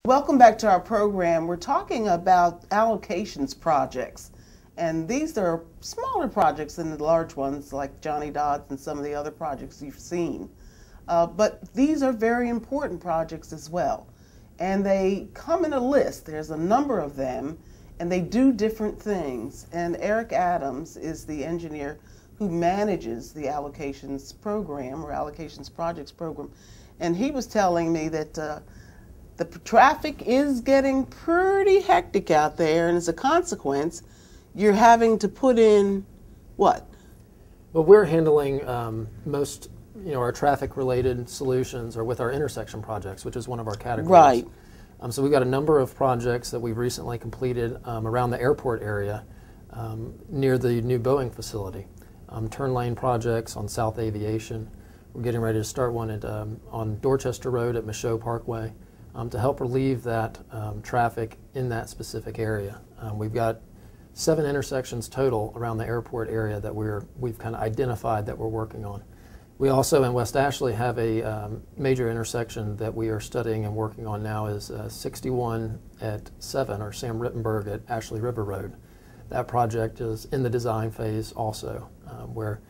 Welcome back to our program. We're talking about allocations projects, and these are smaller projects than the large ones like Johnny Dodds and some of the other projects you've seen. But these are very important projects as well, and they come in a list. There's a number of them, and they do different things. And Eric Adams is the engineer who manages the allocations program or allocations projects program, and he was telling me that the traffic is getting pretty hectic out there, and as a consequence, you're having to put in what? Well, we're handling most, our traffic-related solutions are with our intersection projects, which is one of our categories. Right. So we've got a number of projects that we've recently completed around the airport area near the new Boeing facility. Turn lane projects on South Aviation. We're getting ready to start one on Dorchester Road at Michaud Parkway. To help relieve that traffic in that specific area. We've got 7 intersections total around the airport area that we've kind of identified that we're working on. We also in West Ashley have a major intersection that we are studying and working on now is 61 at 7 or Sam Rittenberg at Ashley River Road. That project is in the design phase also, where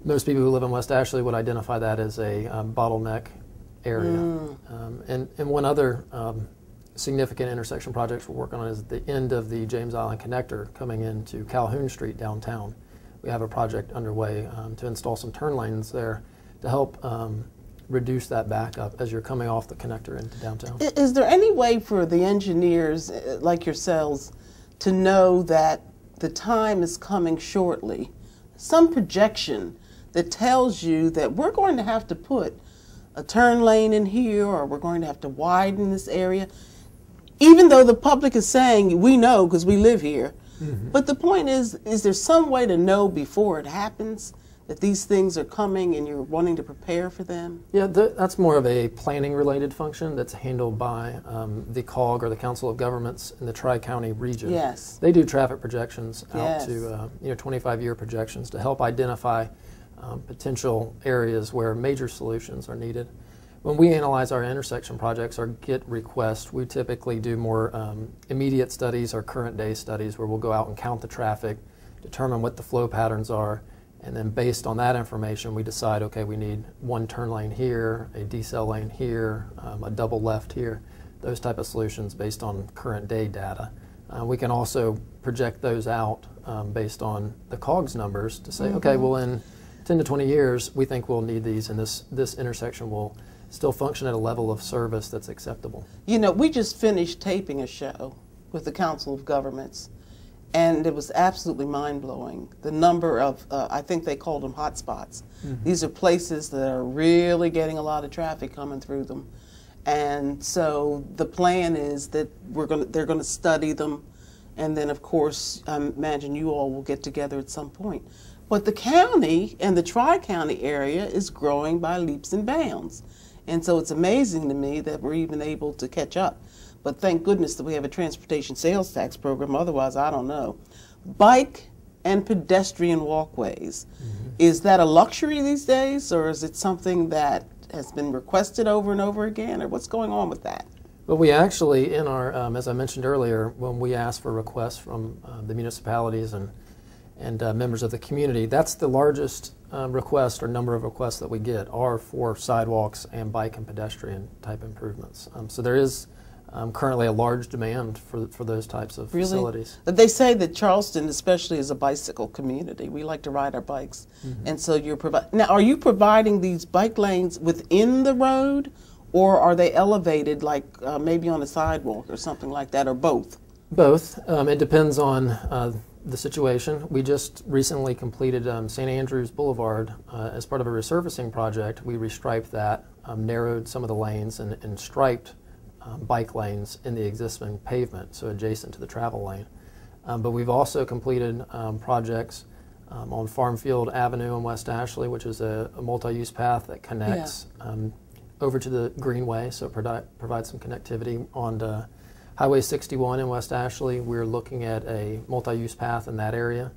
most people who live in West Ashley would identify that as a bottleneck area. And one other significant intersection project we're working on is at the end of the James Island Connector coming into Calhoun Street downtown. We have a project underway to install some turn lanes there to help reduce that backup as you're coming off the connector into downtown. Is there any way for the engineers like yourselves to know that the time is coming shortly? Some projection that tells you that we're going to have to put a turn lane in here, or we're going to have to widen this area, even though the public is saying we know because we live here. But the point is there some way to know before it happens that these things are coming and you're wanting to prepare for them? Yeah, that's more of a planning related function that's handled by the COG or the Council of Governments in the Tri-County region. Yes. They do traffic projections out to 25-year projections to help identify potential areas where major solutions are needed. When we analyze our intersection projects or get requests, we typically do more immediate studies or current day studies where we'll go out and count the traffic, determine what the flow patterns are, and then based on that information we decide, okay, we need one turn lane here, a decel lane here, a double left here, those type of solutions based on current day data. We can also project those out based on the COGS numbers to say, okay, well in 10 to 20 years, we think we'll need these, and this intersection will still function at a level of service that's acceptable. You know, we just finished taping a show with the Council of Governments, and it was absolutely mind-blowing. The number of, I think they called them hotspots. These are places that are really getting a lot of traffic coming through them. And so the plan is that they're going to study them, and then of course, I imagine you all will get together at some point. But the county and the Tri-County area is growing by leaps and bounds. And so it's amazing to me that we're even able to catch up. But thank goodness that we have a transportation sales tax program, otherwise I don't know. Bike and pedestrian walkways, is that a luxury these days, or is it something that has been requested over and over again, or what's going on with that? Well, we actually, in our, as I mentioned earlier, when we ask for requests from the municipalities and members of the community, that's the largest request or number of requests that we get are for sidewalks and bike and pedestrian type improvements. So there is currently a large demand for those types of facilities. They say that Charleston especially is a bicycle community. We like to ride our bikes. And so you're now, are you providing these bike lanes within the road, or are they elevated like maybe on a sidewalk or something like that, or both? Both. It depends on the situation. We just recently completed St. Andrews Boulevard as part of a resurfacing project. We restriped that, narrowed some of the lanes, and striped bike lanes in the existing pavement, so adjacent to the travel lane. But we've also completed projects on Farmfield Avenue in West Ashley, which is a multi-use path that connects over to the Greenway, so provides some connectivity on Highway 61 in West Ashley. We're looking at a multi-use path in that area.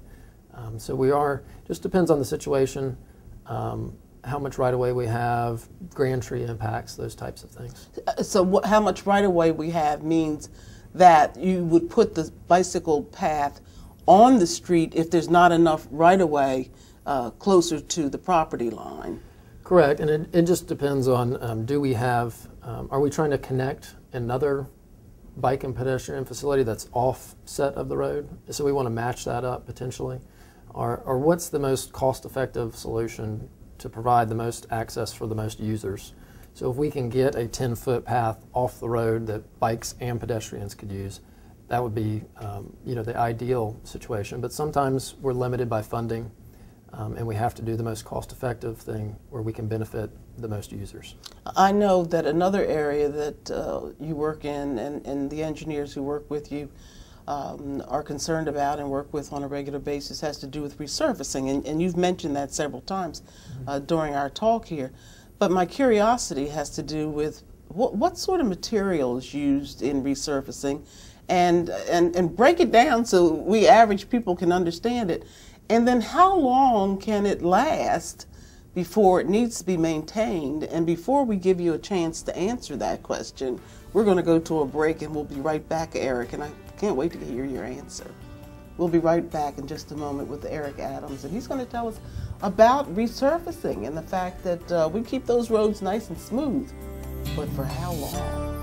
So we are, just depends on the situation, how much right-of-way we have, grand tree impacts, those types of things. So how much right-of-way we have means that you would put the bicycle path on the street if there's not enough right-of-way closer to the property line. Correct, and it just depends on do we have, are we trying to connect another bike and pedestrian facility that's offset of the road? So we want to match that up potentially. Or what's the most cost-effective solution to provide the most access for the most users? So if we can get a 10-foot path off the road that bikes and pedestrians could use, that would be the ideal situation. But sometimes we're limited by funding, and we have to do the most cost-effective thing where we can benefit the most users. I know that another area that you work in, and the engineers who work with you are concerned about and work with on a regular basis, has to do with resurfacing, and you've mentioned that several times during our talk here. But my curiosity has to do with what sort of material is used in resurfacing, and break it down so we average people can understand it. And then how long can it last before it needs to be maintained? And before we give you a chance to answer that question, we're going to go to a break, and we'll be right back, Eric, and I can't wait to hear your answer. We'll be right back in just a moment with Eric Adams, and he's going to tell us about resurfacing and the fact that we keep those roads nice and smooth, but for how long?